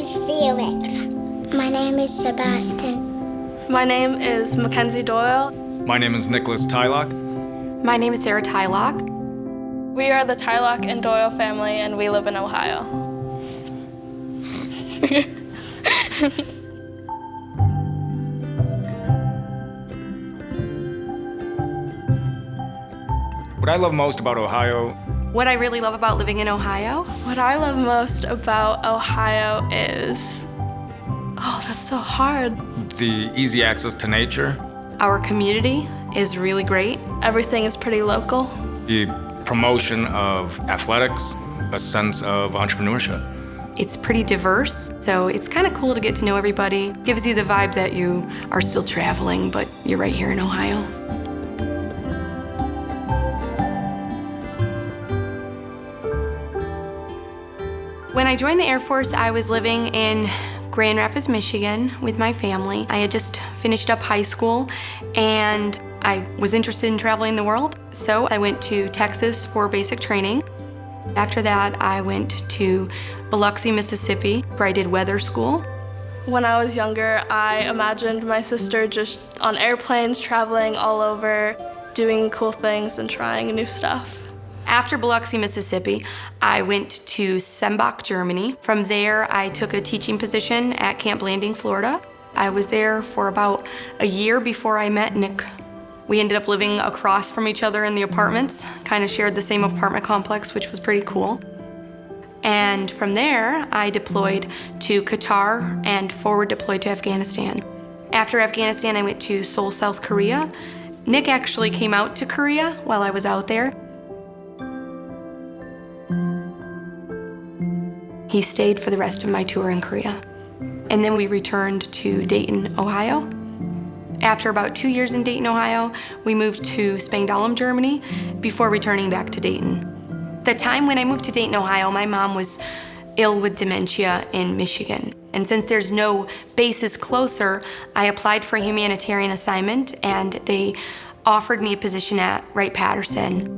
is Felix. My name is Sebastian. My name is Mackenzie Doyle. My name is Nicholas Tylock. My name is Sarah Tylock. We are the Tylock and Doyle family, and we live in Ohio. What I love most about Ohio, What I really love about living in Ohio? What I love most about Ohio is, oh, that's so hard. the easy access to nature, Our community is really great. Everything is pretty local. the promotion of athletics, a sense of entrepreneurship. It's pretty diverse, so it's kind of cool to get to know everybody. Gives you the vibe that you are still traveling, but you're right here in Ohio. When I joined the Air Force, I was living in Grand Rapids, Michigan with my family. I had just finished up high school and I was interested in traveling the world, so I went to Texas for basic training. After that, I went to Biloxi, Mississippi, where I did weather school. When I was younger, I imagined my sister just on airplanes, traveling all over, doing cool things and trying new stuff. After Biloxi, Mississippi, I went to Sembach, Germany. From there, I took a teaching position at Camp Landing, Florida. I was there for about a year before I met Nick. We ended up living across from each other in the apartments, kind of shared the same apartment complex, which was pretty cool. And from there, I deployed to Qatar and forward deployed to Afghanistan. After Afghanistan, I went to Seoul, South Korea. Nick actually came out to Korea while I was out there. He stayed for the rest of my tour in Korea. And then we returned to Dayton, Ohio. After about 2 years in Dayton, Ohio, we moved to Spangdahlem, Germany, before returning back to Dayton. The time when I moved to Dayton, Ohio, my mom was ill with dementia in Michigan. And since there's no bases closer, I applied for a humanitarian assignment and they offered me a position at Wright-Patterson.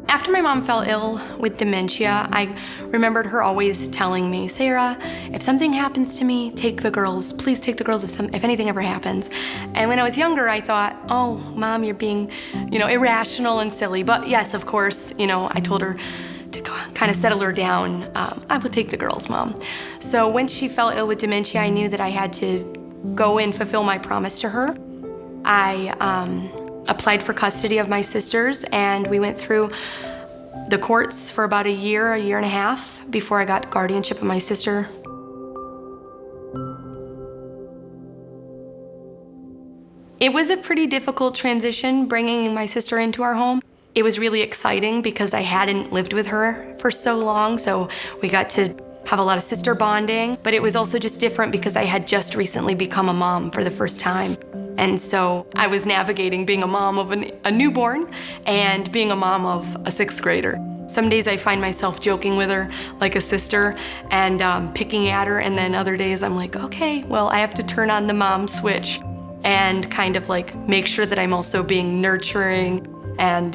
After my mom fell ill with dementia, I remembered her always telling me, Sarah, if something happens to me, take the girls. Please take the girls if anything ever happens. And when I was younger, I thought, oh, Mom, you're being, irrational and silly. But yes, of course, I told her to kind of settle her down. I will take the girls, Mom. So when she fell ill with dementia, I knew that I had to go and fulfill my promise to her. I applied for custody of my sisters, and we went through the courts for about a year and a half before I got guardianship of my sister. It was a pretty difficult transition bringing my sister into our home. It was really exciting because I hadn't lived with her for so long, so we got to have a lot of sister bonding, but it was also just different because I had just recently become a mom for the first time. And so I was navigating being a mom of a newborn and being a mom of a 6th grader. Some days I find myself joking with her like a sister and picking at her, and then other days I'm like, okay, well, I have to turn on the mom switch and kind of like make sure that I'm also being nurturing and,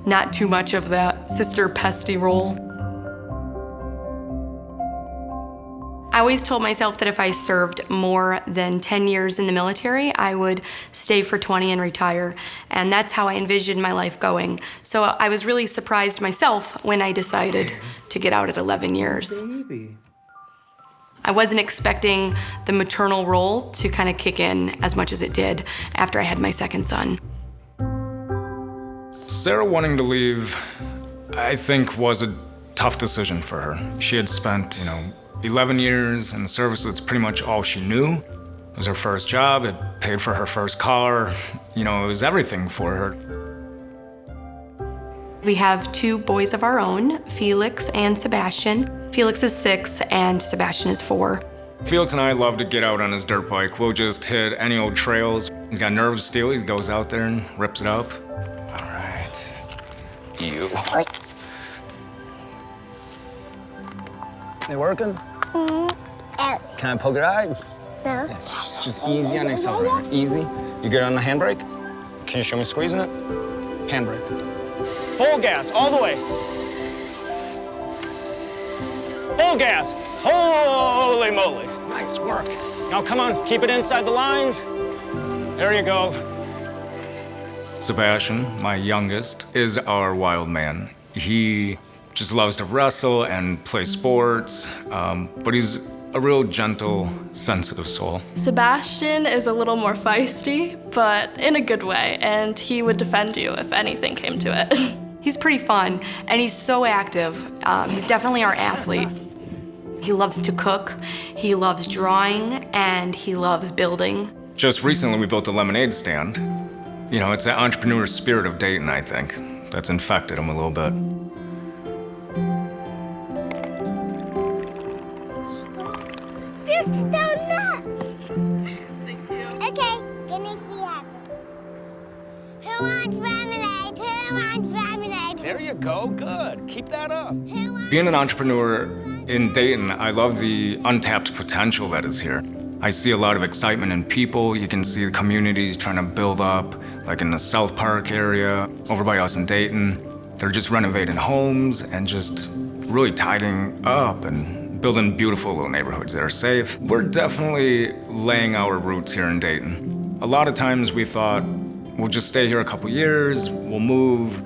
not too much of that sister pesty role. I always told myself that if I served more than 10 years in the military, I would stay for 20 and retire. And that's how I envisioned my life going. So I was really surprised myself when I decided to get out at 11 years. Baby. I wasn't expecting the maternal role to kind of kick in as much as it did after I had my second son. Sarah wanting to leave, I think, was a tough decision for her. She had spent, 11 years in the service. That's pretty much all she knew. It was her first job. It paid for her first car. It was everything for her. We have 2 boys of our own, Felix and Sebastian. Felix is 6 and Sebastian is 4. Felix and I love to get out on his dirt bike. We'll just hit any old trails. He's got nerve of steel. He goes out there and rips it up. All right. You. They working? Can I poke your eyes? No. Just easy on the accelerator. Easy. You good on the handbrake? Can you show me squeezing it? Handbrake. Full gas, all the way. Full gas. Holy moly. Nice work. Now come on, keep it inside the lines. There you go. Sebastian, my youngest, is our wild man. He just loves to wrestle and play sports, but he's a real gentle, sensitive soul. Sebastian is a little more feisty, but in a good way, and he would defend you if anything came to it. He's pretty fun, and he's so active. He's definitely our athlete. He loves to cook, he loves drawing, and he loves building. Just recently, we built a lemonade stand. You know, it's the entrepreneur spirit of Dayton, I think, that's infected him a little bit. Okay, give me the apples. Who wants lemonade? Who wants lemonade? There you go, good. Keep that up. Who wants... Being an entrepreneur in Dayton, I love the untapped potential that is here. I see a lot of excitement in people. You can see the communities trying to build up, like in the South Park area, over by us in Dayton. They're just renovating homes and just really tidying up and building beautiful little neighborhoods that are safe. We're definitely laying our roots here in Dayton. A lot of times we thought, we'll just stay here a couple years, we'll move.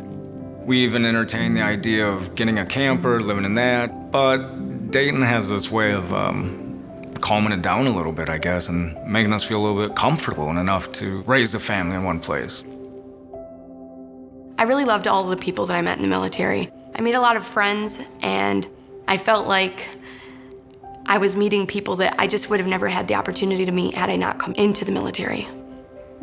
We even entertained the idea of getting a camper, living in that. But Dayton has this way of calming it down a little bit, I guess, and making us feel a little bit comfortable and enough to raise a family in one place. I really loved all of the people that I met in the military. I made a lot of friends, and I felt like I was meeting people that I just would have never had the opportunity to meet had I not come into the military.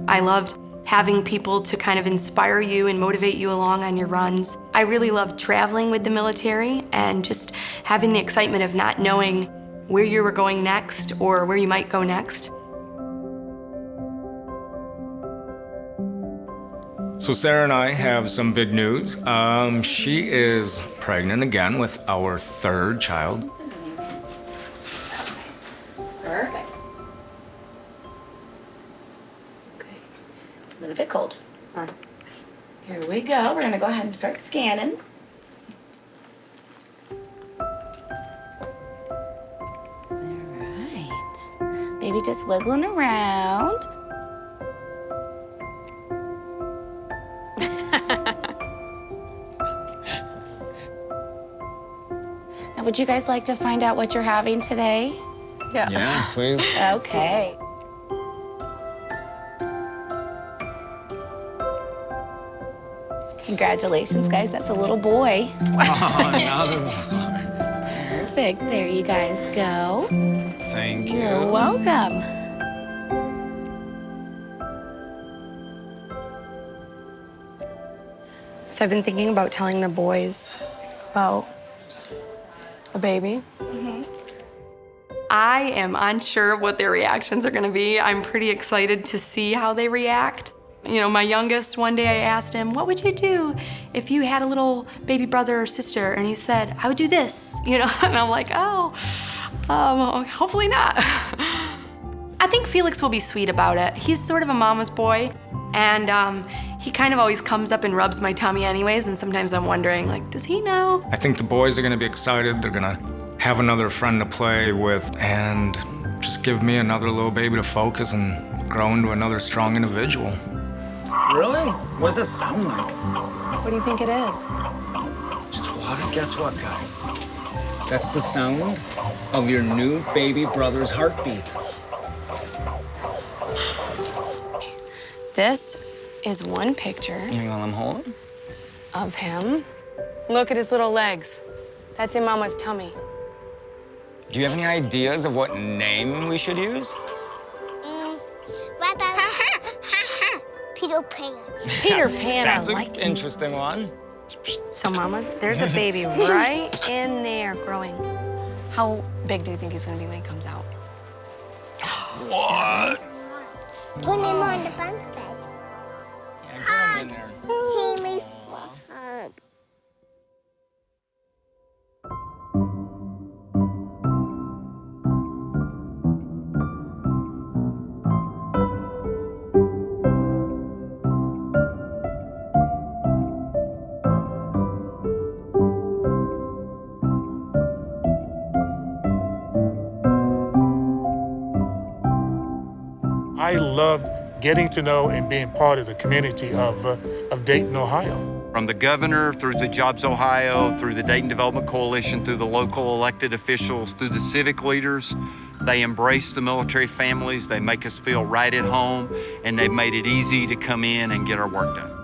I loved having people to kind of inspire you and motivate you along on your runs. I really loved traveling with the military and just having the excitement of not knowing where you were going next or where you might go next. So Sarah and I have some big news. She is pregnant again with our third child. Perfect. Okay. A little bit cold. All right. Here we go. We're gonna go ahead and start scanning. All right. Baby just wiggling around. Now, would you guys like to find out what you're having today? Yeah, please. Okay. Congratulations, guys. That's a little boy. Oh, another boy. Perfect. There you guys go. Thank you. You're welcome. So I've been thinking about telling the boys about a baby. I am unsure of what their reactions are gonna be. I'm pretty excited to see how they react. You know, my youngest, one day I asked him, what would you do if you had a little baby brother or sister? And he said, I would do this, you know? And I'm like, hopefully not. I think Felix will be sweet about it. He's sort of a mama's boy, and he kind of always comes up and rubs my tummy anyways, and sometimes I'm wondering, like, does he know? I think the boys are gonna be excited. They're gonna have another friend to play with and just give me another little baby to focus and grow into another strong individual. Really? What does that sound like? What do you think it is? Just what? Guess what, guys? That's the sound of your new baby brother's heartbeat. This is one picture You want him hold? of him. Look at his little legs. That's in Mama's tummy. Do you have any ideas of what name we should use? What about Peter Pan? Peter Pan, That's I an like it. interesting one. So, Mamas, there's a baby right in there growing. How big do you think he's gonna be when he comes out? What? Put him on the bunk bed. Yeah, put him in there. He may hug. I loved getting to know and being part of the community of Dayton, Ohio. From the governor, through the JobsOhio, through the Dayton Development Coalition, through the local elected officials, through the civic leaders, they embrace the military families, they make us feel right at home, and they've made it easy to come in and get our work done.